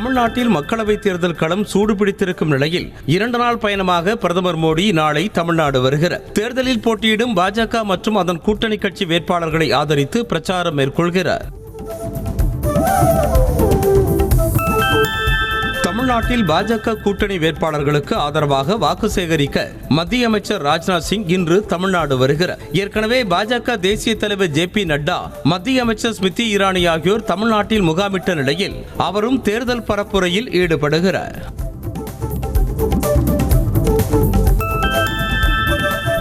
தமிழ்நாட்டில் மக்களவைத் தேர்தல் களம் சூடுபிடித்திருக்கும் நிலையில் 2 நாள் பயணமாக பிரதமர் மோடி நாளை தமிழ்நாடு வருகிறார். தேர்தலில் போட்டியிடும் பாஜக மற்றும் அதன் கூட்டணி கட்சி வேட்பாளர்களை ஆதரித்து பிரச்சாரம் மேற்கொள்கிறார். தமிழ்நாட்டில் பாஜக கூட்டணி வேட்பாளர்களுக்கு ஆதரவாக வாக்கு சேகரிக்க மத்திய அமைச்சர் ராஜ்நாத் சிங் இன்று தமிழ்நாடு வருகிறார். ஏற்கனவே பாஜக தேசிய தலைவர் JP நட்டா, மத்திய அமைச்சர் ஸ்மிருதி இரானி ஆகியோர் தமிழ்நாட்டில் முகாமிட்ட நிலையில் அவரும் தேர்தல் பரப்புரையில் ஈடுபடுகிறார்.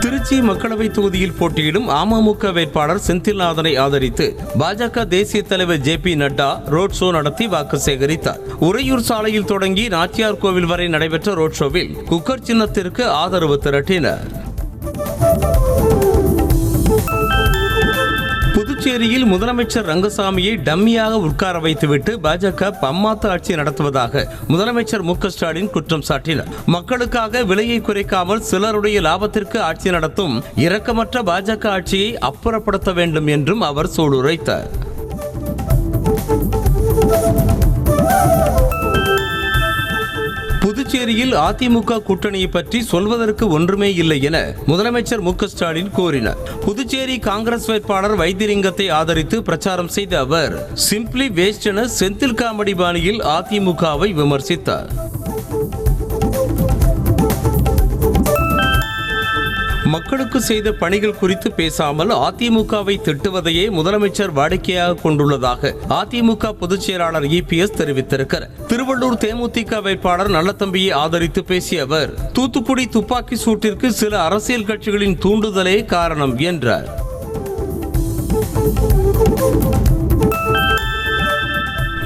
திருச்சி மக்களவை தொகுதியில் போட்டியிடும் அமமுக வேட்பாளர் செந்தில்நாதனை ஆதரித்து பாஜக தேசிய தலைவர் JP நட்டா ரோட் ஷோ நடத்தி வாக்கு சேகரித்தார். உறையூர் சாலையில் தொடங்கி நாச்சியார் கோவில் வரை நடைபெற்ற ரோட் ஷோவில் குக்கர் சின்னத்திற்கு ஆதரவு திரட்டினர். புதுச்சேரியில் முதலமைச்சர் ரங்கசாமியை டம்மியாக உட்கார வைத்துவிட்டு பாஜக பம்மாத்து ஆட்சி நடத்துவதாக முதலமைச்சர் மு க ஸ்டாலின் குற்றம் சாட்டினார். மக்களுக்காக விலையை குறைக்காமல் சிலருடைய லாபத்திற்கு ஆட்சி நடத்தும் இரக்கமற்ற பாஜக ஆட்சியை அப்புறப்படுத்த வேண்டும் என்றும் அவர் சூளுரைத்தார். புதுச்சேரியில் அதிமுக கூட்டணியை பற்றி சொல்வதற்கு ஒன்றுமே இல்லை என முதலமைச்சர் மு க ஸ்டாலின் கூறினார். புதுச்சேரி காங்கிரஸ் வேட்பாளர் வைத்திலிங்கத்தை ஆதரித்து பிரச்சாரம் செய்த அவர் சிம்பிளி வேஸ்ட் என செந்தில் காமெடி பாணியில் அதிமுகவை விமர்சித்தார். மக்களுக்கு செய்த பணிகள் குறித்து பேசாமல் அதிமுகவை திட்டுவதையே முதலமைச்சர் வாடிக்கையாக கொண்டுள்ளதாக அதிமுக பொதுச் செயலாளர் EPS தெரிவித்திருக்கிறார். திருவள்ளூர் தேமுதிக வேட்பாளர் நல்லதம்பியை ஆதரித்து பேசிய அவர் தூத்துக்குடி துப்பாக்கி சூட்டிற்கு சில அரசியல் கட்சிகளின் தூண்டுதலே காரணம் என்றார்.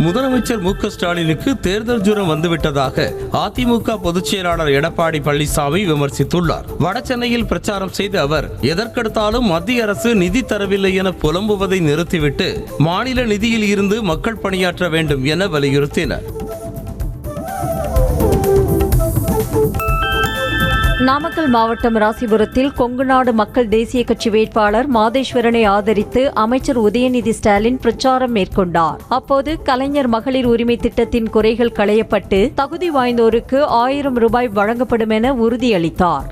முதலமைச்சர் மு க ஸ்டாலினுக்கு தேர்தல் ஜுரம் வந்துவிட்டதாக அதிமுக பொதுச் செயலாளர் எடப்பாடி பழனிசாமி விமர்சித்துள்ளார். வடசென்னையில் பிரச்சாரம் செய்த அவர் எதற்கெடுத்தாலும் மத்திய அரசு நிதி தரவில்லை என புலம்புவதை நிறுத்திவிட்டு மாநில நிதியில் இருந்து மக்கள் பணியாற்ற வேண்டும் என வலியுறுத்தினார். நாமக்கல் மாவட்டம் ராசிபுரத்தில் கொங்குநாடு மக்கள் தேசிய கட்சி வேட்பாளர் மாதேஸ்வரனை ஆதரித்து அமைச்சர் உதயநிதி ஸ்டாலின் பிரச்சாரம் மேற்கொண்டார். அப்போது கலைஞர் மகளிர் உரிமை திட்டத்தின் குறைகள் களையப்பட்டு தகுதி வாய்ந்தோருக்கு 1000 ரூபாய் வழங்கப்படும் என உறுதியளித்தார்.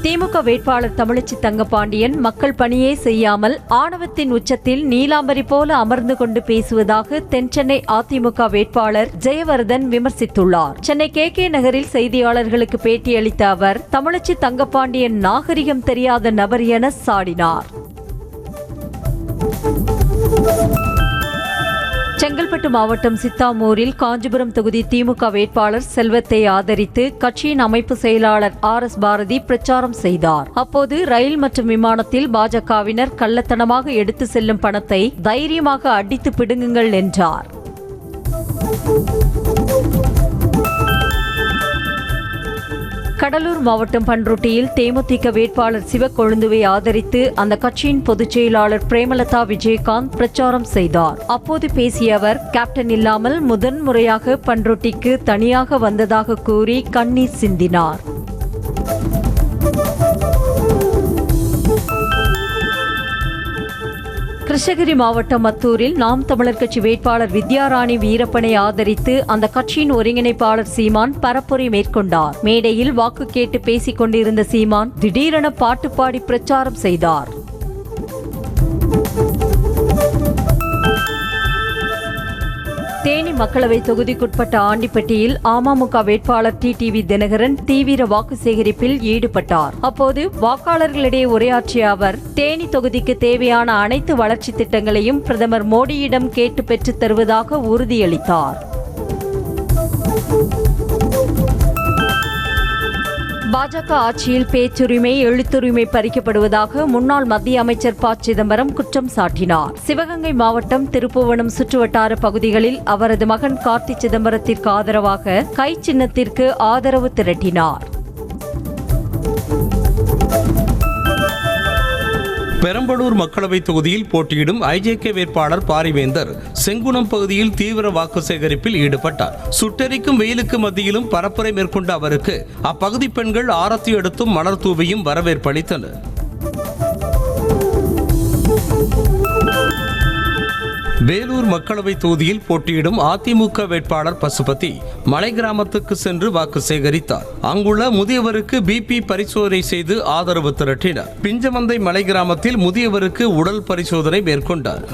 திமுக வேட்பாளர் தமிழச்சி தங்கபாண்டியன் மக்கள் பணியே செய்யாமல் ஆணவத்தின் உச்சத்தில் நீலாம்பரி போல அமர்ந்து கொண்டு பேசுவதாக தென்சென்னை அதிமுக வேட்பாளர் ஜெயவர்தன் விமர்சித்துள்ளார். சென்னை KK நகரில் செய்தியாளர்களுக்கு பேட்டியளித்த அவர் தமிழச்சி தங்கபாண்டியன் நாகரிகம் தெரியாத நபர் என சாடினார். செங்கல்பட்டு மாவட்டம் சித்தாமூரில் காஞ்சிபுரம் தொகுதி திமுக வேட்பாளர் செல்வத்தை ஆதரித்து கட்சியின் அமைப்பு செயலாளர் RS பாரதி பிரச்சாரம் செய்தார். அப்போது ரயில் மற்றும் விமானத்தில் பாஜகவினர் கள்ளத்தனமாக எடுத்து செல்லும் பணத்தை தைரியமாக அடித்து பிடுங்குங்கள் என்றார். கடலூர் மாவட்டம் பன்ருட்டியில் தேமுதிக வேட்பாளர் சிவக்கொழுந்துவை ஆதரித்து அந்த கட்சியின் பொதுச் செயலாளர் பிரேமலதா விஜயகாந்த் பிரச்சாரம் செய்தார். அப்போது பேசிய அவர் கேப்டன் இல்லாமல் முதன்முறையாக பன்ருட்டிக்கு தனியாக வந்ததாக கூறி கண்ணீர் சிந்தினார். கிருஷ்ணகிரி மாவட்டம் மத்தூரில் நாம் தமிழர் கட்சி வேட்பாளர் வித்யாராணி வீரப்பனை ஆதரித்து அந்த கட்சியின் ஒருங்கிணைப்பாளர் சீமான் பரப்புரை மேற்கொண்டார். மேடையில் வாக்கு கேட்டு பேசிக் கொண்டிருந்த சீமான் திடீரென பாட்டு பாடி பிரச்சாரம் செய்தார். தேனி மக்களவை தொகுதிக்குட்பட்ட ஆண்டிப்பட்டியில் அமமுக வேட்பாளர் TTV தினகரன் தீவிர வாக்கு சேகரிப்பில் ஈடுபட்டார். அப்போது வாக்காளர்களிடையே உரையாற்றிய அவர் தேனி தொகுதிக்கு தேவையான அனைத்து வளர்ச்சி திட்டங்களையும் பிரதமர் மோடியிடம் கேட்டு பெற்றுத் தருவதாக உறுதியளித்தார். பாஜக ஆட்சியில் பேச்சுரிமை எழுத்துரிமை பறிக்கப்படுவதாக முன்னாள் மத்திய அமைச்சர் ப. சிதம்பரம் குற்றம் சாட்டினார். சிவகங்கை மாவட்டம் திருப்புவனம் சுற்றுவட்டார பகுதிகளில் அவரது மகன் கார்த்தி சிதம்பரத்திற்கு ஆதரவாக கை சின்னத்திற்கு ஆதரவு திரட்டினார். பெரம்பலூர் மக்களவை தொகுதியில் போட்டியிடும் IJK வேட்பாளர் பாரிவேந்தர் செங்குணம் பகுதியில் தீவிர வாக்கு சேகரிப்பில் ஈடுபட்டார். சுட்டெரிக்கும் வெயிலுக்கு மத்தியிலும் பரப்புரை மேற்கொண்ட அவருக்கு அப்பகுதி பெண்கள் ஆரத்தி எடுத்தும் மலர் தூவியும் வரவேற்பளித்தனர். வேலூர் மக்களவை தொகுதியில் போட்டியிடும் அதிமுக வேட்பாளர் பசுபதி மலை கிராமத்துக்கு சென்று வாக்கு சேகரித்தார். அங்குள்ள முதியவருக்கு பிபி பரிசோதனை செய்து ஆதரவு திரட்டினார். பிஞ்சமந்தை மலை கிராமத்தில் முதியவருக்கு உடல் பரிசோதனை மேற்கொண்டார்.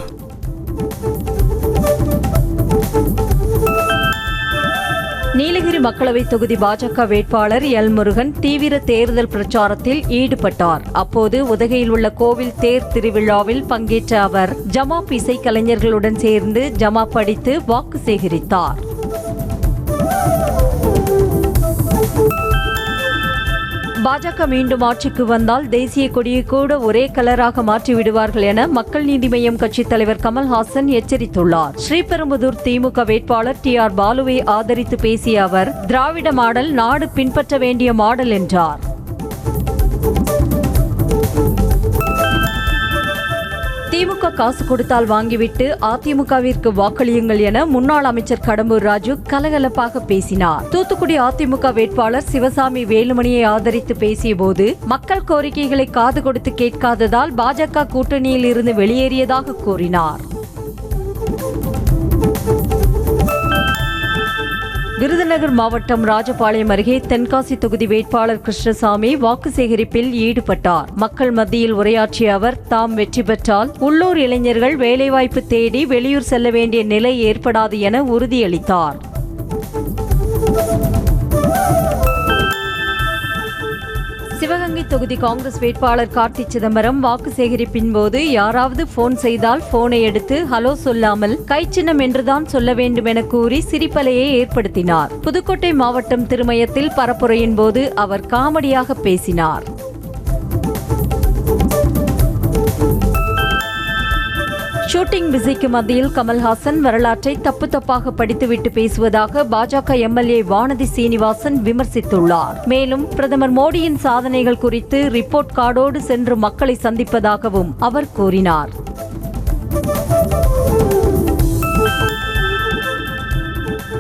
நீலகிரி மக்களவை தொகுதி பாஜக வேட்பாளர் எல் முருகன் தீவிர தேர்தல் பிரச்சாரத்தில் ஈடுபட்டார். அப்போது உதகையில் உள்ள கோவில் தேர் திருவிழாவில் பங்கேற்ற அவர் ஜமாப் இசைக்கலைஞர்களுடன் சேர்ந்து ஜமாப் படித்து வாக்கு சேகரித்தார். பாஜக மீண்டும் ஆட்சிக்கு வந்தால் தேசிய கொடியை கூட ஒரே கலராக மாற்றிவிடுவார்கள் என மக்கள் நீதி மய்யம் கட்சித் தலைவர் கமல்ஹாசன் எச்சரித்துள்ளார். ஸ்ரீபெரும்புதூர் திமுக வேட்பாளர் TR பாலுவை ஆதரித்து பேசிய அவர், திராவிட மாடல் நாடு பின்பற்ற வேண்டிய மாடல் என்றார். திமுக காசு கொடுத்தால் வாங்கிவிட்டு அதிமுகவிற்கு வாக்களியுங்கள் என முன்னாள் அமைச்சர் கடம்பூர் ராஜு கலகலப்பாக பேசினார். தூத்துக்குடி அதிமுக வேட்பாளர் சிவசாமி வேலுமணியை ஆதரித்து பேசிய போது, மக்கள் கோரிக்கைகளை காது கொடுத்து கேட்காததால் பாஜக கூட்டணியில் இருந்து வெளியேறியதாக கூறினார். விருதுநகர் மாவட்டம் ராஜபாளையம் அருகே தென்காசி தொகுதி வேட்பாளர் கிருஷ்ணசாமி வாக்கு சேகரிப்பில் ஈடுபட்டார். மக்கள் மத்தியில் உரையாற்றிய அவர், தாம் வெற்றி பெற்றால் உள்ளூர் இளைஞர்கள் வேலைவாய்ப்பு தேடி வெளியூர் செல்ல வேண்டிய நிலை ஏற்படாது என உறுதியளித்தார். சிவகங்கை தொகுதி காங்கிரஸ் வேட்பாளர் கார்த்தி சிதம்பரம் வாக்கு சேகரிப்பின் போது யாராவது போன் செய்தால் போனை எடுத்து ஹலோ சொல்லாமல் கைச்சின்னம் என்றுதான் சொல்ல வேண்டும் என கூறி சிரிப்பலையை ஏற்படுத்தினார். புதுக்கோட்டை மாவட்டம் திருமயத்தில் பரப்புரையின் போது அவர் காமெடியாக பேசினார். ஷூட்டிங் பிஸிக்கு மத்தியில் கமல்ஹாசன் வரலாற்றை தப்பு தப்பாக படித்துவிட்டு பேசுவதாக பாஜக MLA வானதி சீனிவாசன் விமர்சித்துள்ளார். மேலும் பிரதமர் மோடியின் சாதனைகள் குறித்து ரிப்போர்ட் கார்டோடு சென்று மக்களை சந்திப்பதாகவும் அவர் கூறினார்.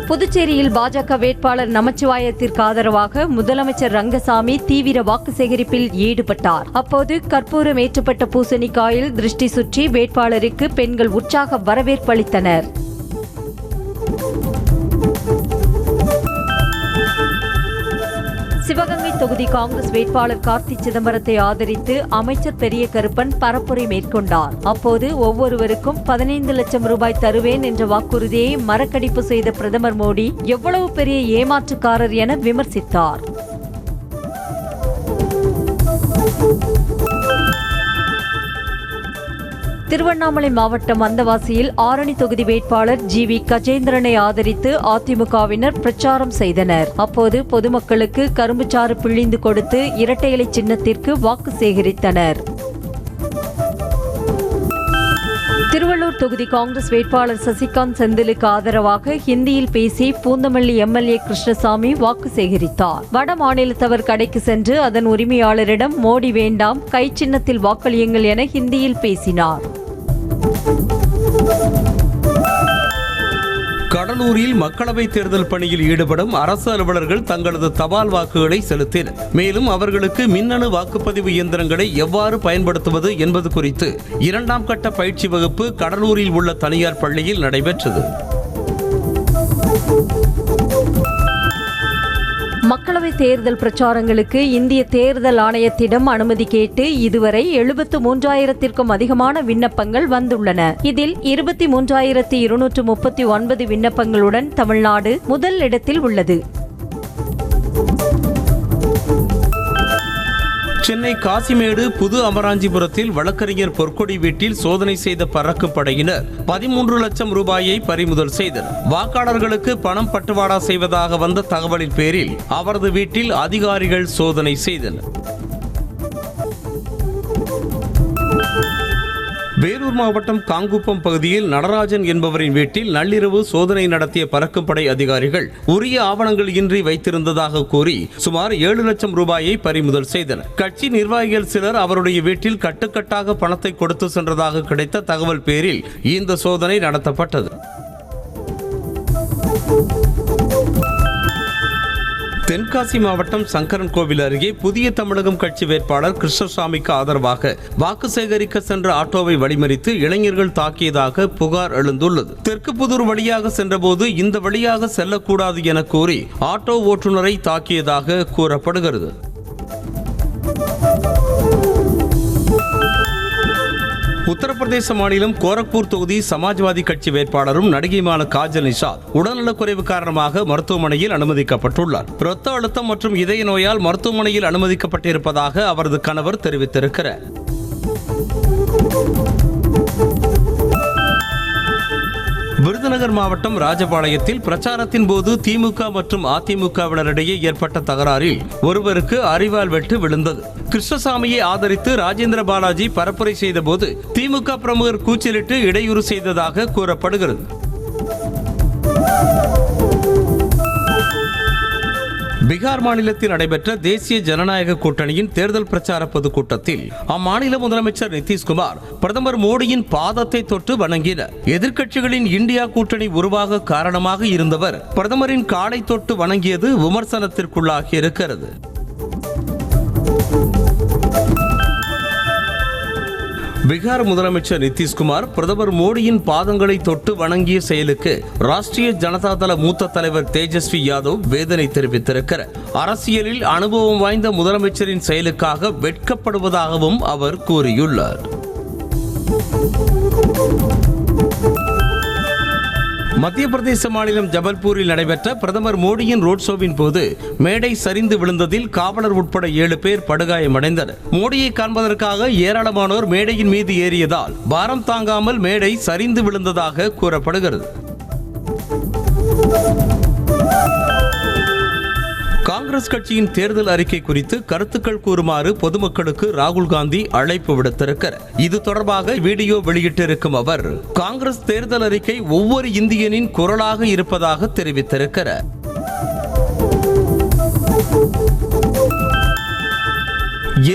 புதுச்சேரியில் பாஜக வேட்பாளர் நமச்சிவாயத்திற்கு ஆதரவாக முதலமைச்சர் ரங்கசாமி தீவிர வாக்கு சேகரிப்பில் ஈடுபட்டார். அப்போது கற்பூரம் ஏற்றப்பட்ட பூசணிக்காயில் திருஷ்டி சுற்றி வேட்பாளருக்கு பெண்கள் உற்சாக வரவேற்பு அளித்தனர். சிவகங்கை தொகுதி காங்கிரஸ் வேட்பாளர் கார்த்தி சிதம்பரத்தை ஆதரித்து அமைச்சர் பெரிய கருப்பன் பரப்புரை மேற்கொண்டார். அப்போது ஒவ்வொருவருக்கும் 15 லட்சம் ரூபாய் தருவேன் என்ற வாக்குறுதியை மறக்கடிப்பு செய்த பிரதமர் மோடி எவ்வளவு பெரிய ஏமாற்றுக்காரர் என விமர்சித்தார். திருவண்ணாமலை மாவட்டம் வந்தவாசியில் ஆரணி தொகுதி வேட்பாளர் GV கஜேந்திரனை ஆதரித்து அதிமுகவினர் பிரச்சாரம் செய்தனர். அப்போது பொதுமக்களுக்கு கரும்புச்சாறு பிழிந்து கொடுத்து இரட்டை இலை சின்னத்திற்கு வாக்கு சேகரித்தனர். திருவள்ளூர் தொகுதி காங்கிரஸ் வேட்பாளர் சசிகாந்த் செந்திலுக்கு ஆதரவாக ஹிந்தியில் பேசி பூந்தமல்லி MLA கிருஷ்ணசாமி வாக்கு சேகரித்தார். வட மாநிலத்தவர் கடைக்கு சென்று அதன் உரிமையாளரிடம் மோடி வேண்டாம், கை சின்னத்தில் வாக்களியுங்கள் என ஹிந்தியில் பேசினார். கடலூரில் மக்களவை தேர்தல் பணியில் ஈடுபடும் அரசு அலுவலர்கள் தங்களது தபால் வாக்குகளை செலுத்தினர். மேலும் அவர்களுக்கு மின்னணு வாக்குப்பதிவு இயந்திரங்களை எவ்வாறு பயன்படுத்துவது என்பது குறித்து 2ஆம் கட்ட பயிற்சி வகுப்பு கடலூரில் உள்ள தனியார் பள்ளியில் நடைபெற்றது. மக்களவை தேர்தல் பிரச்சாரங்களுக்கு இந்திய தேர்தல் ஆணையத்திடம் அனுமதி கேட்டு இதுவரை 73,000க்கும் அதிகமான விண்ணப்பங்கள் வந்துள்ளன. இதில் 23,239 விண்ணப்பங்களுடன் தமிழ்நாடு முதல் இடத்தில் உள்ளது. சென்னை காசிமேடு புது அமராஞ்சிபுரத்தில் வழக்கறிஞர் பொற்கொடி வீட்டில் சோதனை செய்த பறக்கும் படையினர் 13 லட்சம் ரூபாயை பறிமுதல் செய்தனர். வாக்காளர்களுக்கு பணம் பட்டுவாடா செய்வதாக வந்த தகவலின் பேரில் அவரது வீட்டில் அதிகாரிகள் சோதனை செய்தனர். வேலூர் மாவட்டம் காங்குப்பம் பகுதியில் நடராஜன் என்பவரின் வீட்டில் நள்ளிரவு சோதனை நடத்திய பறக்கும் படை அதிகாரிகள் உரிய ஆவணங்கள் இன்றி வைத்திருந்ததாக கூறி சுமார் 7 லட்சம் ரூபாயை பறிமுதல் செய்தனர். கட்சி நிர்வாகிகள் சிலர் அவருடைய வீட்டில் கட்டுக்கட்டாக பணத்தை கொடுத்து சென்றதாக கிடைத்த தகவல் பேரில் இந்த சோதனை நடத்தப்பட்டது. தென்காசி மாவட்டம் சங்கரன்கோவில் அருகே புதிய தமிழகம் கட்சி வேட்பாளர் கிருஷ்ணசாமிக்கு ஆதரவாக வாக்கு சேகரிக்க சென்ற ஆட்டோவை வழிமறித்து இளைஞர்கள் தாக்கியதாக புகார் எழுந்துள்ளது. தெற்கு புதூர் வழியாக சென்றபோது இந்த வழியாக செல்லக்கூடாது என கூறி ஆட்டோ ஓட்டுநரை தாக்கியதாக கூறப்படுகிறது. உத்தரப்பிரதேச மாநிலம் கோரக்பூர் தொகுதி சமாஜ்வாதி கட்சி வேட்பாளரும் நடிகையுமான காஜல் நிஷாத் உடல்நலக்குறைவு காரணமாக மருத்துவமனையில் அனுமதிக்கப்பட்டுள்ளார். இரத்த அழுத்தம் மற்றும் இதய நோயால் மருத்துவமனையில் அனுமதிக்கப்பட்டிருப்பதாக அவரது கணவர் தெரிவித்திருக்கிறார். விருதுநகர் மாவட்டம் ராஜபாளையத்தில் பிரச்சாரத்தின் போது திமுக மற்றும் அதிமுகவினரிடையே ஏற்பட்ட தகராறில் ஒருவருக்கு அரிவாள் வெட்டு விழுந்தது. கிருஷ்ணசாமியை ஆதரித்து ராஜேந்திர பாலாஜி பரப்புரை செய்தபோது திமுக பிரமுகர் கூச்சலிட்டு இடையூறு செய்ததாக கூறப்படுகிறது. பீகார் மாநிலத்தில் நடைபெற்ற தேசிய ஜனநாயக கூட்டணியின் தேர்தல் பிரச்சார பொதுக்கூட்டத்தில் அம்மாநில முதலமைச்சர் நிதிஷ்குமார் பிரதமர் மோடியின் பாதத்தை தொட்டு வணங்கினார். எதிர்க்கட்சிகளின் இந்தியா கூட்டணி உருவாக காரணமாக இருந்தவர் பிரதமரின் காலை தொட்டு வணங்கியது விமர்சனத்திற்குள்ளாகி இருக்கிறது. பீகார் முதலமைச்சர் நிதிஷ்குமார் பிரதமர் மோடியின் பாதங்களை தொட்டு வணங்கிய செயலுக்கு ராஷ்டிரிய ஜனதா தள மூத்த தலைவர் தேஜஸ்வி யாதவ் வேதனை தெரிவித்திருக்கிறார். அரசியலில் அனுபவம் வாய்ந்த முதலமைச்சரின் செயலுக்காக வெட்கப்படுவதாகவும் அவர் கூறியுள்ளார். மத்திய பிரதேச மாநிலம் ஜபல்பூரில் நடைபெற்ற பிரதமர் மோடியின் ரோட் ஷோவின் போது மேடை சரிந்து விழுந்ததில் காவலர் உட்பட 7 பேர் படுகாயமடைந்தனர். மோடியை காண்பதற்காக ஏராளமானோர் மேடையின் மீது ஏறியதால் பாரம் தாங்காமல் மேடை சரிந்து விழுந்ததாக கூறப்படுகிறது. காங்கிரஸ் கட்சியின் தேர்தல் அறிக்கை குறித்து கருத்துக்கள் கூறுமாறு பொதுமக்களுக்கு ராகுல் காந்தி அழைப்பு விடுத்திருக்கிறார். இது தொடர்பாக வீடியோ வெளியிட்டிருக்கும் அவர் காங்கிரஸ் தேர்தல் அறிக்கை ஒவ்வொரு இந்தியனின் குரலாக இருப்பதாக தெரிவித்திருக்கிறார்.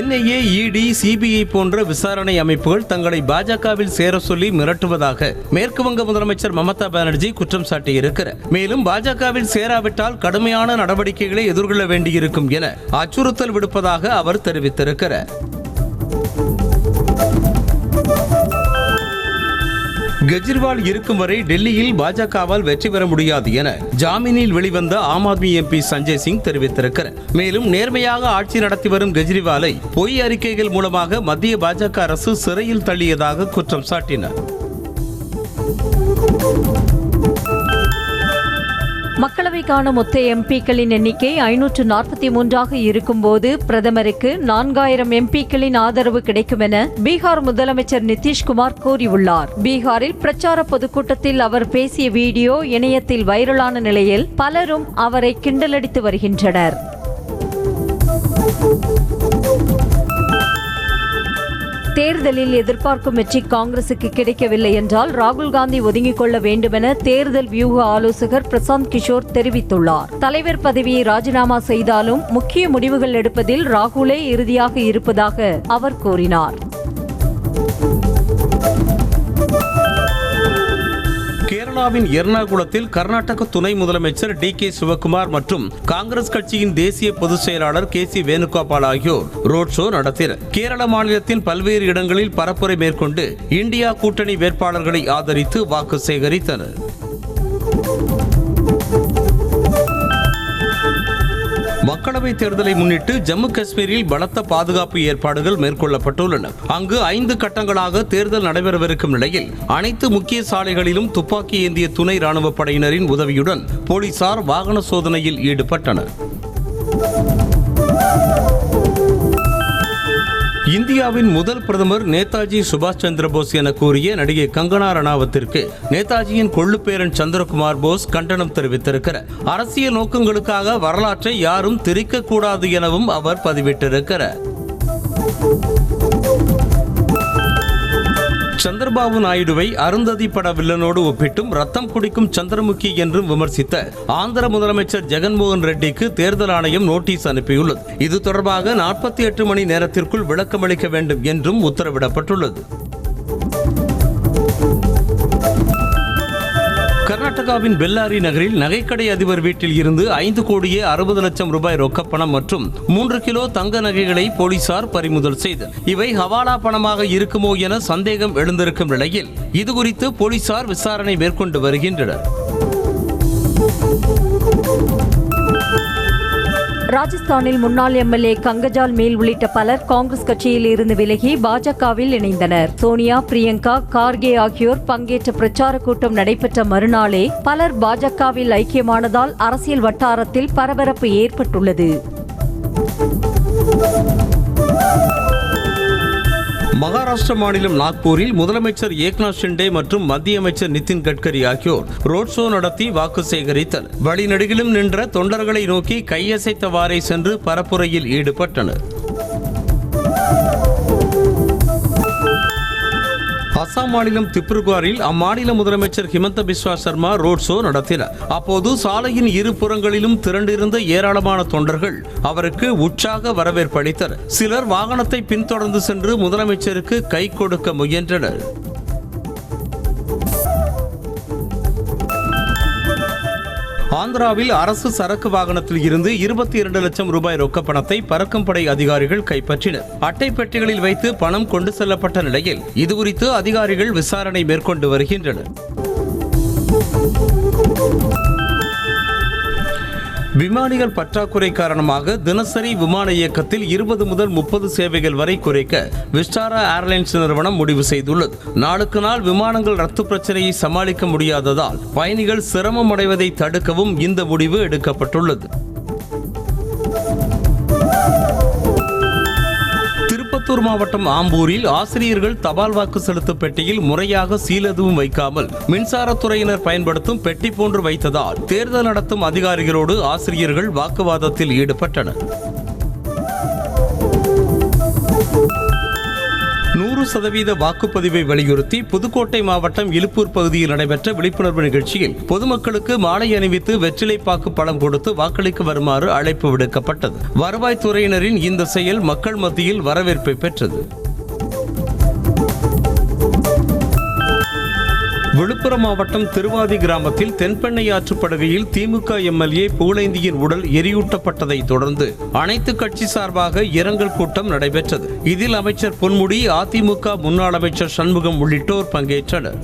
NIA, ED, CBI போன்ற விசாரணை அமைப்புகள் தங்களை பாஜகவில் சேர சொல்லி மிரட்டுவதாக மேற்கு வங்க முதலமைச்சர் மமதா பானர்ஜி குற்றம் சாட்டியிருக்கிறார். மேலும் பாஜகவில் சேராவிட்டால் கடுமையான நடவடிக்கைகளை எதிர்கொள்ள வேண்டியிருக்கும் என அச்சுறுத்தல் விடுப்பதாக அவர் தெரிவித்திருக்கிறார். கெஜ்ரிவால் இருக்கும் வரை டெல்லியில் பாஜகவால் வெற்றி பெற முடியாது என ஜாமீனில் வெளிவந்த ஆம் ஆத்மி MP சஞ்சய் சிங் தெரிவித்திருக்கிறார். மேலும் நேர்மையாக ஆட்சி நடத்தி வரும் கெஜ்ரிவாலை பொய் அறிக்கைகள் மூலமாக மத்திய பாஜக அரசு சிறையில் தள்ளியதாக குற்றம் சாட்டினார். மக்களவைக்கான மொத்த MPக்களின் எண்ணிக்கை 543ஆக இருக்கும்போது பிரதமருக்கு 4000 MPக்களின் ஆதரவு கிடைக்கும் என பீகார் முதலமைச்சர் நிதிஷ்குமார் கூறியுள்ளார். பீகாரில் பிரச்சார பொதுக்கூட்டத்தில் அவர் பேசிய வீடியோ இணையத்தில் வைரலான நிலையில் பலரும் அவரை கிண்டலடித்து வருகின்றனர். தேர்தலில் எதிர்பார்க்கும் வெற்றி காங்கிரசுக்கு கிடைக்கவில்லை என்றால் ராகுல் காந்தி ஒதுங்கிக் கொள்ள வேண்டுமென தேர்தல் வியூக ஆலோசகர் பிரசாந்த் கிஷோர் தெரிவித்துள்ளார். தலைவர் பதவியை ராஜினாமா செய்தாலும் முக்கிய முடிவுகள் எடுப்பதில் ராகுலே இறுதியாக இருப்பதாக அவர் கூறினார். கேரளாவின் எர்ணாகுளத்தில் கர்நாடக துணை முதலமைச்சர் DK சிவகுமார் மற்றும் காங்கிரஸ் கட்சியின் தேசிய பொதுச் செயலாளர் KC வேணுகோபால் ஆகியோர் ரோட் ஷோ நடத்தினர். கேரள மாநிலத்தின் பல்வேறு இடங்களில் பரப்புரை மேற்கொண்டு இந்தியா கூட்டணி வேட்பாளர்களை ஆதரித்து வாக்கு சேகரித்தனர். மக்களவைத் தேர்தலை முன்னிட்டு ஜம்மு காஷ்மீரில் பலத்த பாதுகாப்பு ஏற்பாடுகள் மேற்கொள்ளப்பட்டுள்ளன. அங்கு 5 கட்டங்களாக தேர்தல் நடைபெறவிருக்கும் நிலையில் அனைத்து முக்கிய சாலைகளிலும் துப்பாக்கி ஏந்திய துணை ராணுவ படையினரின் உதவியுடன் போலீசார் வாகன சோதனையில் ஈடுபட்டனர். இந்தியாவின் முதல் பிரதமர் நேதாஜி சுபாஷ் சந்திர போஸ் என கூறிய நடிகை கங்கனா ரணாவத்திற்கு நேதாஜியின் கொள்ளுப்பேரன் சந்திரகுமார் போஸ் கண்டனம் தெரிவித்திருக்கிறார். அரசியல் நோக்கங்களுக்காக வரலாற்றை யாரும் திரிக்க கூடாது எனவும் அவர் பதிவிட்டிருக்கிறார். சந்திரபாபு நாயுடுவை அருந்ததி பட வில்லனோடு ஒப்பிட்டும் ரத்தம் குடிக்கும் சந்திரமுகி என்றும் விமர்சித்த ஆந்திர முதலமைச்சர் ஜெகன்மோகன் ரெட்டிக்கு தேர்தல் ஆணையம் நோட்டீஸ் அனுப்பியுள்ளது. இது தொடர்பாக 48 மணி நேரத்திற்குள் விளக்கமளிக்க வேண்டும் என்றும் உத்தரவிடப்பட்டுள்ளது. கர்நாடகாவின் பெல்லாரி நகரில் நகைக்கடை அதிபர் வீட்டில் இருந்து 5,60,00,000 ரூபாய் ரொக்கப்பணம் மற்றும் 3 கிலோ தங்க நகைகளை போலீசார் பறிமுதல் செய்தனர். இவை ஹவாலா பணமாக இருக்குமோ என சந்தேகம் எழுந்திருக்கும் நிலையில் இதுகுறித்து போலீசார் விசாரணை மேற்கொண்டு வருகின்றனர். ராஜஸ்தானில் முன்னாள் எம்எல்ஏ கங்கஜால் மேல் உள்ளிட்ட பலர் காங்கிரஸ் கட்சியில் இருந்து விலகி பாஜகவில் இணைந்தனர். சோனியா, பிரியங்கா, கார்கே ஆகியோர் பங்கேற்ற பிரச்சார கூட்டம் நடைபெற்ற மறுநாளே பலர் பாஜகவில் ஐக்கியமானதால் அரசியல் வட்டாரத்தில் பரபரப்பு ஏற்பட்டுள்ளது. மகாராஷ்டிர மாநிலம் நாக்பூரில் முதலமைச்சர் ஏக்நாத் ஷிண்டே மற்றும் மத்திய அமைச்சர் நிதின் கட்கரி ஆகியோர் ரோட் ஷோ நடத்தி வாக்கு சேகரித்தனர். வழிநெடுகிலும் நின்ற தொண்டர்களை நோக்கி கையசைத்தவாறே சென்று பரப்புரையில் ஈடுபட்டனர். அசாம் மாநிலம் திப்ருகாரில் அம்மாநில முதலமைச்சர் ஹிமந்த பிஸ்வா சர்மா ரோட் ஷோ நடத்தினார். அப்போது சாலையின் இரு புறங்களிலும் திரண்டிருந்த ஏராளமான தொண்டர்கள் அவருக்கு உற்சாக வரவேற்பு அளித்தனர். சிலர் வாகனத்தை பின்தொடர்ந்து சென்று முதலமைச்சருக்கு கை கொடுக்க முயன்றனர். ஆந்திராவில் அரசு சரக்கு வாகனத்தில் இருந்து 22 லட்சம் ரூபாய் ரொக்க பணத்தை பறக்கும் படை அதிகாரிகள் கைப்பற்றினர். அட்டை பெட்டிகளில் வைத்து பணம் கொண்டு செல்லப்பட்ட நிலையில் இதுகுறித்து அதிகாரிகள் விசாரணை மேற்கொண்டு வருகின்றனர். விமானிகள் பற்றாக்குறை காரணமாக தினசரி விமான இயக்கத்தில் 20 முதல் 30 சேவைகள் வரை குறைக்க விஸ்டாரா ஏர்லைன்ஸ் நிறுவனம் முடிவு செய்துள்ளது. நாளுக்கு நாள் விமானங்கள் ரத்து பிரச்சனையை சமாளிக்க முடியாததால் பயணிகள் சிரமம் அடைவதை தடுக்கவும் இந்த முடிவு எடுக்கப்பட்டுள்ளது. திருப்பத்தூர் மாவட்டம் ஆம்பூரில் ஆசிரியர்கள் தபால் வாக்கு செலுத்தும் பெட்டியில் முறையாக சீல் எதுவும் வைக்காமல் மின்சாரத்துறையினர் பயன்படுத்தும் பெட்டி போன்று வைத்ததால் தேர்தல் நடத்தும் அதிகாரிகளோடு ஆசிரியர்கள் வாக்குவாதத்தில் ஈடுபட்டனர். 100% வாக்குப்பதிவை வலியுறுத்தி புதுக்கோட்டை மாவட்டம் இலுப்பூர் பகுதியில் நடைபெற்ற விழிப்புணர்வு நிகழ்ச்சியில் பொதுமக்களுக்கு மாலை அணிவித்து வெற்றிலைப்பாக்கு பழம் கொடுத்து வாக்களிக்க வருமாறு அழைப்பு விடுக்கப்பட்டது. வருவாய்த்துறையினரின் இந்த செயல் மக்கள் மத்தியில் வரவேற்பை பெற்றது. விழுப்புரம் மாவட்டம் திருவாதி கிராமத்தில் தென்பெண்ணை ஆற்றுப்படுகையில் திமுக எம்எல்ஏ புகழேந்தியின் உடல் எரியூட்டப்பட்டதை தொடர்ந்து அனைத்து கட்சி சார்பாக இரங்கல் கூட்டம் நடைபெற்றது. இதில் அமைச்சர் பொன்முடி, அதிமுக முன்னாள் அமைச்சர் சண்முகம் உள்ளிட்டோர் பங்கேற்றனர்.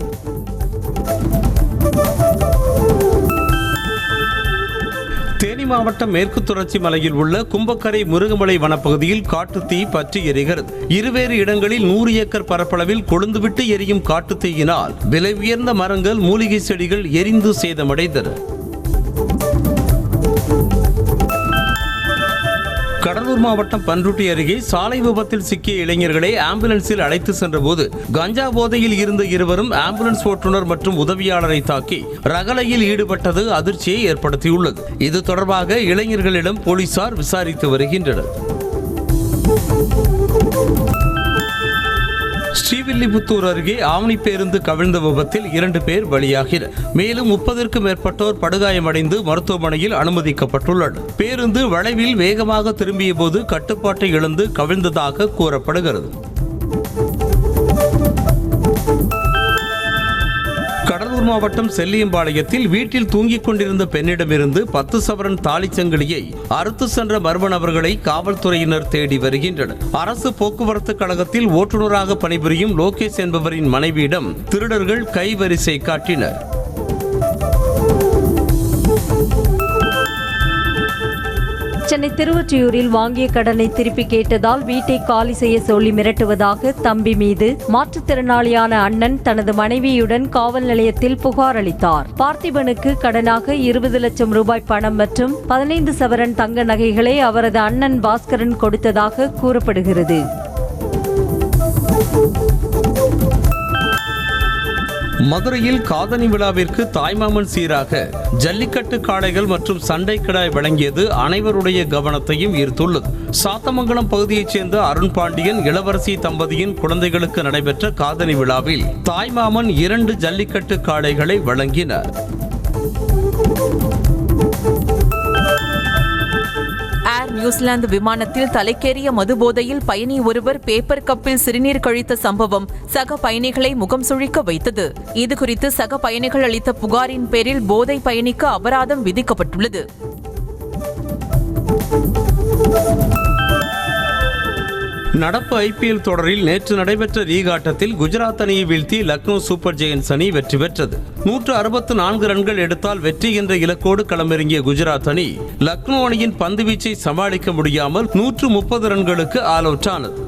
தேனி மாவட்டம் மேற்கு தொடர்ச்சி மலையில் உள்ள கும்பக்கரை முருகமலை வனப்பகுதியில் காட்டுத்தீ பற்றி எரிகிறது. இருவேறு இடங்களில் 100 ஏக்கர் பரப்பளவில் கொழுந்துவிட்டு எரியும் காட்டுத்தீயினால் விலை உயர்ந்த மரங்கள், மூலிகை செடிகள் எரிந்து சேதமடைந்தன. கடலூர் மாவட்டம் பன்ருட்டி அருகே சாலை விபத்தில் சிக்கிய இளைஞர்களை ஆம்புலன்ஸில் அழைத்து சென்றபோது கஞ்சா போதையில் இருந்த இருவரும் ஆம்புலன்ஸ் ஓட்டுநர் மற்றும் உதவியாளரை தாக்கி ரகளையில் ஈடுபட்டது அதிர்ச்சியை ஏற்படுத்தியுள்ளது. இது தொடர்பாக இளைஞர்களிடம் போலீசார் விசாரித்து வருகின்றனர். ஸ்ரீவில்லிபுத்தூர் அருகே ஆம்னி பேருந்து கவிழ்ந்த விபத்தில் 2 பேர் பலியாகினர். மேலும் 30க்கும் மேற்பட்டோர் படுகாயமடைந்து மருத்துவமனையில் அனுமதிக்கப்பட்டுள்ளனர். பேருந்து வளைவில் வேகமாக திரும்பிய போது கட்டுப்பாட்டை இழந்து கவிழ்ந்ததாக கூறப்படுகிறது. கடலூர் மாவட்டம் செல்லியம்பாளையத்தில் வீட்டில் தூங்கிக் கொண்டிருந்த பெண்ணிடமிருந்து 10 சவரன் தாலிச்சங்கிலியை அறுத்து சென்ற மர்ம நபர்களை காவல்துறையினர் தேடி வருகின்றனர். அரசு போக்குவரத்து கழகத்தில் ஓட்டுநராக பணிபுரியும் லோகேஷ் என்பவரின் மனைவியிடம் திருடர்கள் கைவரிசை காட்டினர். சென்னை திருவொற்றியூரில் வாங்கிய கடனை திருப்பி கேட்டதால் வீட்டை காலி செய்ய சொல்லி மிரட்டுவதாக தம்பி மீது மாற்றுத்திறனாளியான அண்ணன் தனது மனைவியுடன் காவல் நிலையத்தில் புகார் அளித்தார். பார்த்திபனுக்கு கடனாக 20 லட்சம் ரூபாய் பணம் மற்றும் 15 சவரன் தங்க நகைகளை அவரது அண்ணன் பாஸ்கரன் கொடுத்ததாக கூறப்படுகிறது. மதுரையில் காதணி விழாவிற்கு தாய்மாமன் சீராக ஜல்லிக்கட்டு காளைகள் மற்றும் சண்டை கிடாய் வழங்கியது அனைவருடைய கவனத்தையும் ஈர்த்துள்ளது. சாத்தமங்கலம் பகுதியைச் சேர்ந்த அருண் பாண்டியன், இளவரசி தம்பதியின் குழந்தைகளுக்கு நடைபெற்ற காதணி விழாவில் தாய்மாமன் 2 ஜல்லிக்கட்டு காளைகளை வழங்கினார். ஏர் நியூசிலாந்து விமானத்தில் தலைக்கேறிய மதுபோதையில் பயணி ஒருவர் பேப்பர் கப்பில் சிறுநீர் கழித்த சம்பவம் சக பயணிகளை முகம் சுழிக்க வைத்தது. இதுகுறித்து சக பயணிகள் அளித்த புகாரின் பேரில் போதை பயணிக்கு அபராதம் விதிக்கப்பட்டுள்ளது. நடப்பு IPL தொடரில் நேற்று நடைபெற்ற லீக் ஆட்டத்தில் குஜராத் அணியை வீழ்த்தி லக்னோ சூப்பர் ஜெயன்ஸ் அணி வெற்றி பெற்றது. 164 ரன்கள் எடுத்தால் வெற்றி என்ற இலக்கோடு களமிறங்கிய குஜராத் அணி லக்னோ அணியின் பந்துவீச்சை சமாளிக்க முடியாமல் 130 ரன்களுக்கு ஆல் அவுட் ஆனது.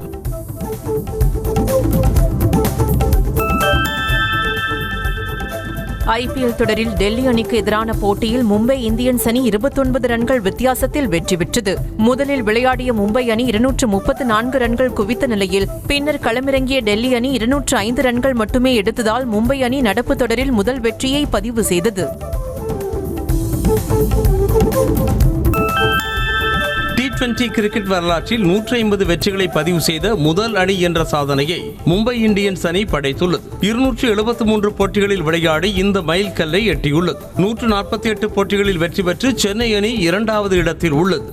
IPL தொடரில் டெல்லி அணிக்கு எதிரான போட்டியில் மும்பை இந்தியன்ஸ் அணி 29 ரன்கள் வித்தியாசத்தில் வெற்றி பெற்றது. முதலில் விளையாடிய மும்பை அணி 234 ரன்கள் குவித்த நிலையில் பின்னர் களமிறங்கிய டெல்லி அணி 205 ரன்கள் மட்டுமே எடுத்ததால் மும்பை அணி நடப்பு தொடரில் முதல் வெற்றியை பதிவு செய்தது. T20 கிரிக்கெட் வரலாற்றில் 150 வெற்றிகளை பதிவு செய்த முதல் அணி என்ற சாதனையை மும்பை இந்தியன்ஸ் அணி படைத்துள்ளது. 273 போட்டிகளில் விளையாடி இந்த மைல்கல்லை எட்டியுள்ளது. 148 போட்டிகளில் வெற்றி பெற்று சென்னை அணி 2வது இடத்தில் உள்ளது.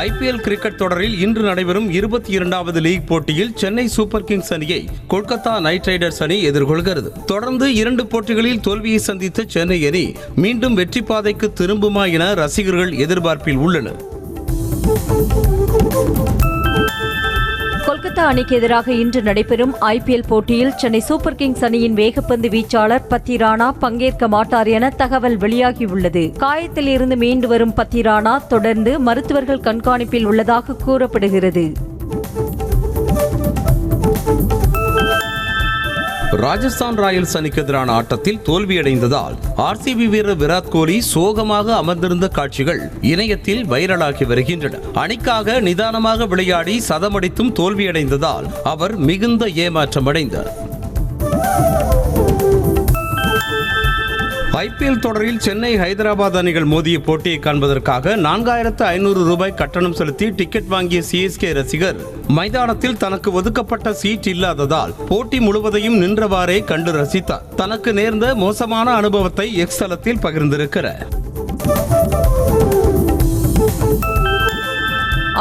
IPL கிரிக்கெட் தொடரில் இன்று நடைபெறும் 22வது லீக் போட்டியில் சென்னை சூப்பர் கிங்ஸ் அணியை கொல்கத்தா நைட் ரைடர்ஸ் அணி எதிர்கொள்கிறது. தொடர்ந்து 2 போட்டிகளில் தோல்வியை சந்தித்த சென்னை அணி மீண்டும் வெற்றி பாதைக்கு திரும்புமா என ரசிகர்கள் எதிர்பார்ப்பில் உள்ளனர். கொல்கத்தா அணிக்கு எதிராக இன்று நடைபெறும் IPL போட்டியில் சென்னை சூப்பர் கிங்ஸ் அணியின் வேகப்பந்து வீச்சாளர் பத்தி ராணா பங்கேற்க மாட்டார் என தகவல் வெளியாகியுள்ளது. காயத்தில் இருந்து மீண்டு வரும் பத்தி ராணா தொடர்ந்து மருத்துவர்கள் கண்காணிப்பில் உள்ளதாக கூறப்படுகிறது. ராஜஸ்தான் ராயல்ஸ் அணிக்கு எதிரான ஆட்டத்தில் தோல்வியடைந்ததால் RCB வீரர் விராட் கோலி சோகமாக அமர்ந்திருந்த காட்சிகள் இணையத்தில் வைரலாகி வருகின்றன. அணிக்காக நிதானமாக விளையாடி சதமடித்தும் தோல்வியடைந்ததால் அவர் மிகுந்த ஏமாற்றமடைந்தார். IPL தொடரில் சென்னை ஹைதராபாத் அணிகள் மோதிய போட்டியை காண்பதற்காக 4500 ரூபாய் கட்டணம் செலுத்தி டிக்கெட் வாங்கிய CSK ரசிகர் மைதானத்தில் தனக்கு ஒதுக்கப்பட்ட சீட் இல்லாததால் போட்டி முழுவதையும் நின்றவாறே கண்டு ரசித்தார். தனக்கு நேர்ந்த மோசமான அனுபவத்தை X தளத்தில் பகிர்ந்திருக்கிறார்.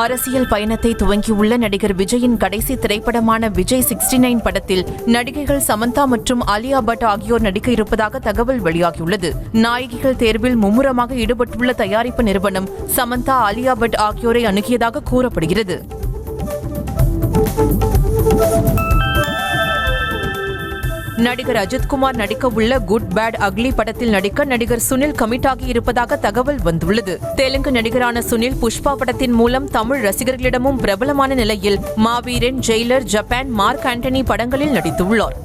அரசியல் பயணத்தை துவங்கியுள்ள நடிகர் விஜயின் கடைசி திரைப்படமான விஜய் 69 படத்தில் நடிகைகள் சமந்தா மற்றும் ஆலியா பட் ஆகியோர் நடிக்க இருப்பதாக தகவல் வெளியாகியுள்ளது. நாயகிகள் தேர்வில் மும்முரமாக ஈடுபட்டுள்ள தயாரிப்பு நிறுவனம் சமந்தா, ஆலியா பட் ஆகியோரை அணுகியதாக கூறப்படுகிறது. நடிகர் அஜித்குமார் நடிக்க உள்ள குட் பேட் அக்லி படத்தில் நடிக்க நடிகர் சுனில் கமிட் ஆகி இருப்பதாக தகவல் வந்துள்ளது. தெலுங்கு நடிகரான சுனில் புஷ்பா படத்தின் மூலம் தமிழ் ரசிகர்களிடமும் பிரபலமான நிலையில் மாவீரன், ஜெயிலர், ஜப்பான், மார்க் ஆண்டனி படங்களில் நடித்துள்ளார்.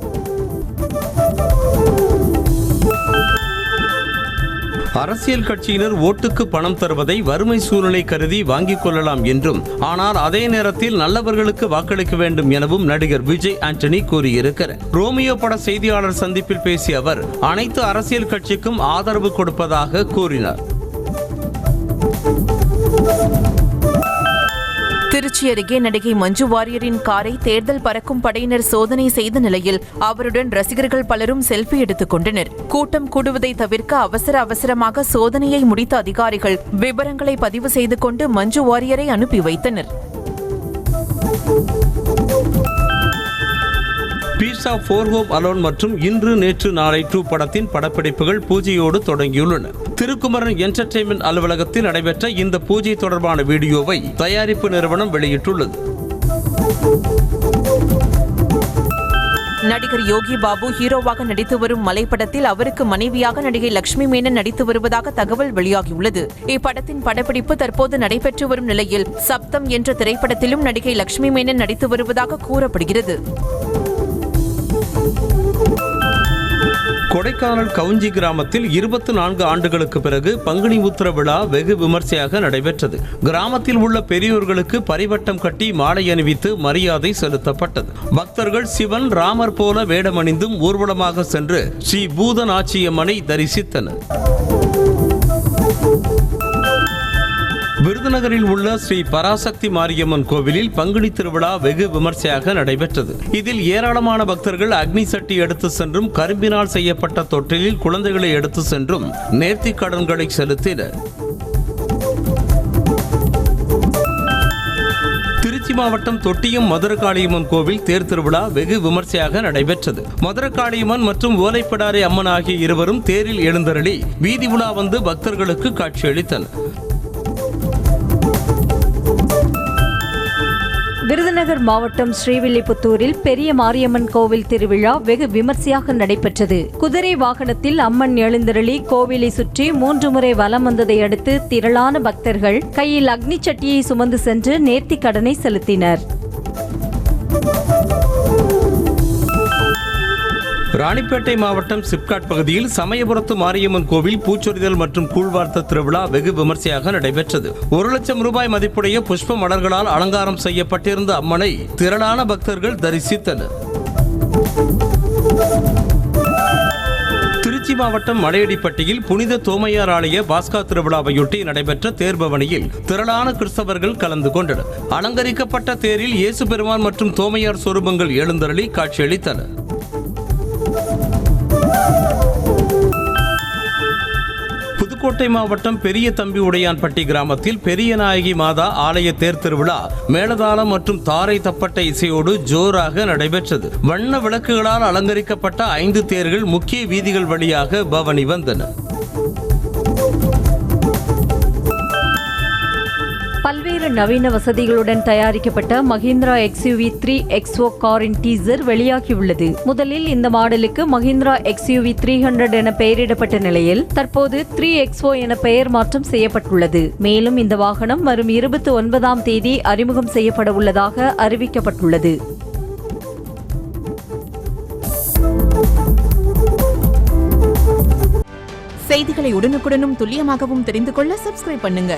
அரசியல் கட்சியினர் ஓட்டுக்கு பணம் தருவதை வறுமை சூழ்நிலை கருதி வாங்கிக் கொள்ளலாம் என்றும், ஆனால் அதே நேரத்தில் நல்லவர்களுக்கு வாக்களிக்க வேண்டும் எனவும் நடிகர் விஜய் ஆண்டனி கூறியிருக்கிறார். ரோமியோ பட செய்தியாளர் சந்திப்பில் பேசிய அவர் அனைத்து அரசியல் கட்சிக்கும் ஆதரவு கொடுப்பதாக கூறினார். திருச்சி அருகே நடிகை மஞ்சு வாரியரின் காரை தேர்தல் பறக்கும் படையினர் சோதனை செய்த நிலையில் அவருடன் ரசிகர்கள் பலரும் செல்ஃபி எடுத்துக் கொண்டனர். கூட்டம் கூடுவதை தவிர்க்க அவசரமாக சோதனையை முடித்த அதிகாரிகள் விவரங்களை பதிவு செய்து கொண்டு மஞ்சு வாரியரை அனுப்பி வைத்தனர். பீஸ் ஆஃப் 4 ஹோம் அலோன் மற்றும் இன்று நேற்று நாளை 2 படத்தின் படப்பிடிப்புகள் பூஜையோடு தொடங்கியுள்ளன. திருக்குமரன் என்டர்டெயின்மெண்ட் அலுவலகத்தில் நடைபெற்ற இந்த பூஜை தொடர்பான வீடியோவை தயாரிப்பு நிறுவனம் வெளியிட்டுள்ளது. நடிகர் யோகி பாபு ஹீரோவாக நடித்து வரும் மலை படத்தில் அவருக்கு மனைவியாக நடிகை லட்சுமி மேனன் நடித்து வருவதாக தகவல் வெளியாகியுள்ளது. இப்படத்தின் படப்பிடிப்பு தற்போது நடைபெற்று வரும் நிலையில் சப்தம் என்ற திரைப்படத்திலும் நடிகை லட்சுமி மேனன் நடித்து வருவதாக கூறப்படுகிறது. கொடைக்கானல் கவுஞ்சி கிராமத்தில் 24 ஆண்டுகளுக்கு பிறகு பங்குனி உத்திர விழா வெகு விமர்சையாக நடைபெற்றது. கிராமத்தில் உள்ள பெரியோர்களுக்கு பரிவட்டம் கட்டி மாலை அணிவித்து மரியாதை செலுத்தப்பட்டது. பக்தர்கள் சிவன், ராமர் போல வேடமணிந்தும் ஊர்வலமாக சென்று ஸ்ரீ பூதநாச்சியம்மனை தரிசித்தனர். விருதுநகரில் உள்ள ஸ்ரீ பராசக்தி மாரியம்மன் கோவிலில் பங்குனி திருவிழா வெகு விமர்சையாக நடைபெற்றது. இதில் ஏராளமான பக்தர்கள் அக்னி சட்டி எடுத்து சென்றும் கரும்பினால் செய்யப்பட்ட தொட்டிலில் குழந்தைகளை எடுத்து சென்றும் நேர்த்திக் கடன்களை செலுத்தினர். திருச்சி மாவட்டம் தொட்டியம் மதுரகாளியம்மன் கோவில் தேர் திருவிழா வெகு விமர்சையாக நடைபெற்றது. மதுரகாளியம்மன் மற்றும் ஓலைப்பிடாரி அம்மன் ஆகிய இருவரும் தேரில் எழுந்தருளி வீதி உலா வந்து பக்தர்களுக்கு காட்சியளித்தனர். விருதுநகர் மாவட்டம் ஸ்ரீவில்லிபுத்தூரில் பெரிய மாரியம்மன் கோவில் திருவிழா வெகு விமர்சையாக நடைபெற்றது. குதிரை வாகனத்தில் அம்மன் எழுந்தருளி கோவிலை சுற்றி 3 முறை வலம் வந்ததை அடுத்து திரளான பக்தர்கள் கையில் அக்னி சட்டியை சுமந்து சென்று நேர்த்திக் கடனை செலுத்தினர். ராணிப்பேட்டை மாவட்டம் சிப்காட் பகுதியில் சமயபுரத்து மாரியம்மன் கோவில் பூச்சொரிதல் மற்றும் கூழ்வார்த்த திருவிழா வெகு விமர்சையாக நடைபெற்றது. 1 லட்சம் ரூபாய் மதிப்புடைய புஷ்ப மலர்களால் அலங்காரம் செய்யப்பட்டிருந்த அம்மனை திரளான பக்தர்கள் தரிசித்தனர். திருச்சி மாவட்டம் மலையடிப்பட்டியில் புனித தோமையார் ஆலய பாஸ்கா திருவிழாவையொட்டி நடைபெற்ற தேர்பவனியில் திரளான கிறிஸ்தவர்கள் கலந்து கொண்டனர். அலங்கரிக்கப்பட்ட தேரில் இயேசு பெருமான் மற்றும் தோமையார் சொரூபங்கள் எழுந்தருளி காட்சியளித்தனர். புதுக்கோட்டை மாவட்டம் பெரிய தம்பி உடையான்பட்டி கிராமத்தில் பெரிய நாயகி மாதா ஆலய தேர் திருவிழா மேளதாளம் மற்றும் தாரை தப்பட்ட இசையோடு ஜோராக நடைபெற்றது. வண்ண விளக்குகளால் அலங்கரிக்கப்பட்ட 5 தேர்கள் முக்கிய வீதிகள் வழியாக பவனி வந்தன. பல்வேறு நவீன வசதிகளுடன் தயாரிக்கப்பட்ட மஹிந்திரா XUV 3XO காரின் டீசர் வெளியாகியுள்ளது. முதலில் இந்த மாடலுக்கு மஹிந்திரா XUV 300 என பெயரிடப்பட்ட நிலையில் தற்போது 3XO என பெயர் மாற்றம் செய்யப்பட்டுள்ளது. மேலும் இந்த வாகனம் வரும் 29ஆம் தேதி அறிமுகம் செய்யப்பட உள்ளதாக அறிவிக்கப்பட்டுள்ளது. செய்திகளை உடனுக்குடனும் துல்லியமாகவும் தெரிந்து கொள்ள சப்ஸ்கிரைப் பண்ணுங்க.